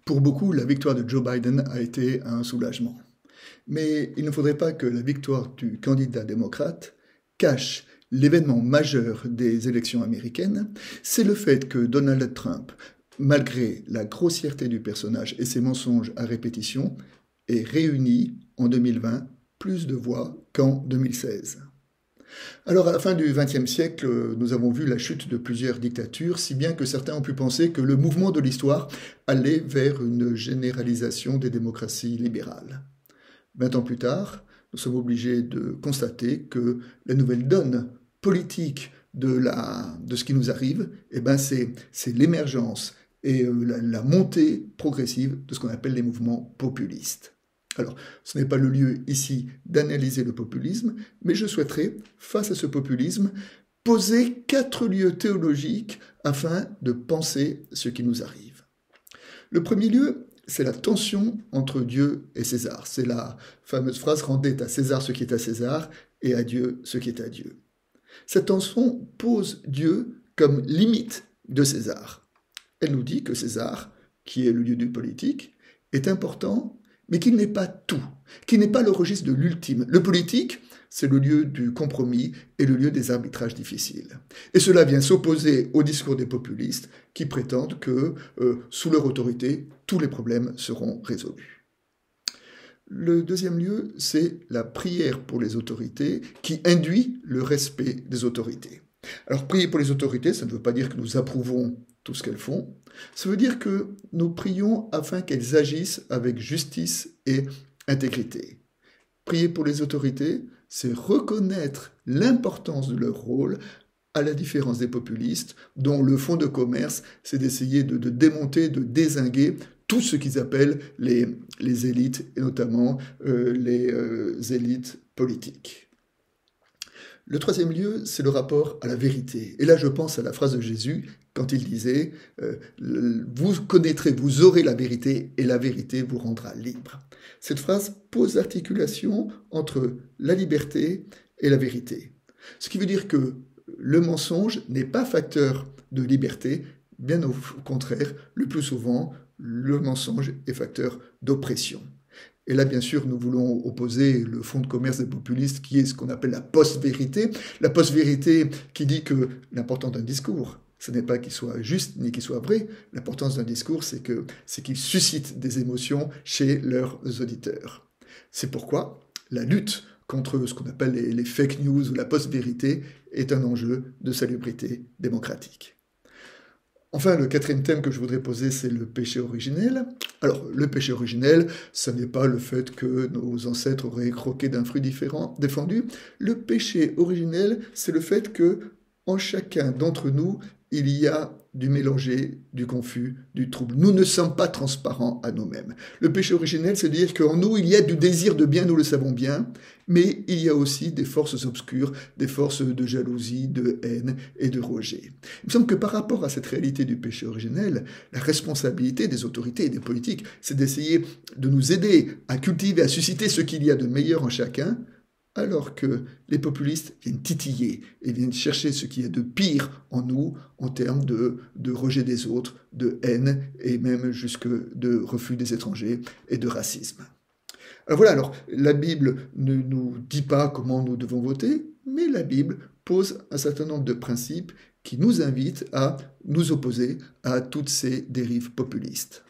Pour beaucoup, la victoire de Joe Biden a été un soulagement. Mais il ne faudrait pas que la victoire du candidat démocrate cache l'événement majeur des élections américaines, c'est le fait que Donald Trump, malgré la grossièreté du personnage et ses mensonges à répétition, ait réuni en 2020 plus de voix qu'en 2016. Alors, à la fin du XXe siècle, nous avons vu la chute de plusieurs dictatures, si bien que certains ont pu penser que le mouvement de l'histoire allait vers une généralisation des démocraties libérales. 20 ans plus tard, nous sommes obligés de constater que la nouvelle donne politique de ce qui nous arrive, c'est l'émergence et la montée progressive de ce qu'on appelle les mouvements populistes. Alors, ce n'est pas le lieu ici d'analyser le populisme, mais je souhaiterais, face à ce populisme, poser 4 lieux théologiques afin de penser ce qui nous arrive. Le premier lieu, c'est la tension entre Dieu et César. C'est la fameuse phrase « Rendez à César ce qui est à César et à Dieu ce qui est à Dieu ». Cette tension pose Dieu comme limite de César. Elle nous dit que César, qui est le lieu du politique, est important, mais qu'il n'est pas tout, qu'il n'est pas le registre de l'ultime. Le politique, c'est le lieu du compromis et le lieu des arbitrages difficiles. Et cela vient s'opposer au discours des populistes qui prétendent que, sous leur autorité, tous les problèmes seront résolus. Le deuxième lieu, c'est la prière pour les autorités qui induit le respect des autorités. Alors, prier pour les autorités, ça ne veut pas dire que nous approuvons tout ce qu'elles font. Ça veut dire que nous prions afin qu'elles agissent avec justice et intégrité. Prier pour les autorités, c'est reconnaître l'importance de leur rôle, à la différence des populistes, dont le fond de commerce, c'est d'essayer de démonter, de dézinguer tout ce qu'ils appellent les élites, et notamment les élites politiques. Le troisième lieu, c'est le rapport à la vérité. Et là, je pense à la phrase de Jésus quand il disait « Vous connaîtrez, vous aurez la vérité, et la vérité vous rendra libre ». Cette phrase pose l'articulation entre la liberté et la vérité. Ce qui veut dire que le mensonge n'est pas facteur de liberté, bien au contraire, le plus souvent, le mensonge est facteur d'oppression. Et là, bien sûr, nous voulons opposer le fonds de commerce des populistes qui est ce qu'on appelle la post-vérité. La post-vérité qui dit que l'important d'un discours, ce n'est pas qu'il soit juste ni qu'il soit vrai. L'importance d'un discours, c'est qu'il suscite des émotions chez leurs auditeurs. C'est pourquoi la lutte contre ce qu'on appelle les fake news ou la post-vérité est un enjeu de salubrité démocratique. Enfin, le quatrième thème que je voudrais poser, c'est le péché originel. Alors, le péché originel, ce n'est pas le fait que nos ancêtres auraient croqué d'un fruit défendu. Le péché originel, c'est le fait que, en chacun d'entre nous, il y a du mélangé, du confus, du trouble. Nous ne sommes pas transparents à nous-mêmes. Le péché originel, c'est dire qu'en nous, il y a du désir de bien, nous le savons bien, mais il y a aussi des forces obscures, des forces de jalousie, de haine et de rejet. Il me semble que par rapport à cette réalité du péché originel, la responsabilité des autorités et des politiques, c'est d'essayer de nous aider à cultiver, à susciter ce qu'il y a de meilleur en chacun, alors que les populistes viennent titiller et viennent chercher ce qu'il y a de pire en nous en termes de rejet des autres, de haine et même jusque de refus des étrangers et de racisme. Alors voilà, la Bible ne nous dit pas comment nous devons voter, mais la Bible pose un certain nombre de principes qui nous invitent à nous opposer à toutes ces dérives populistes.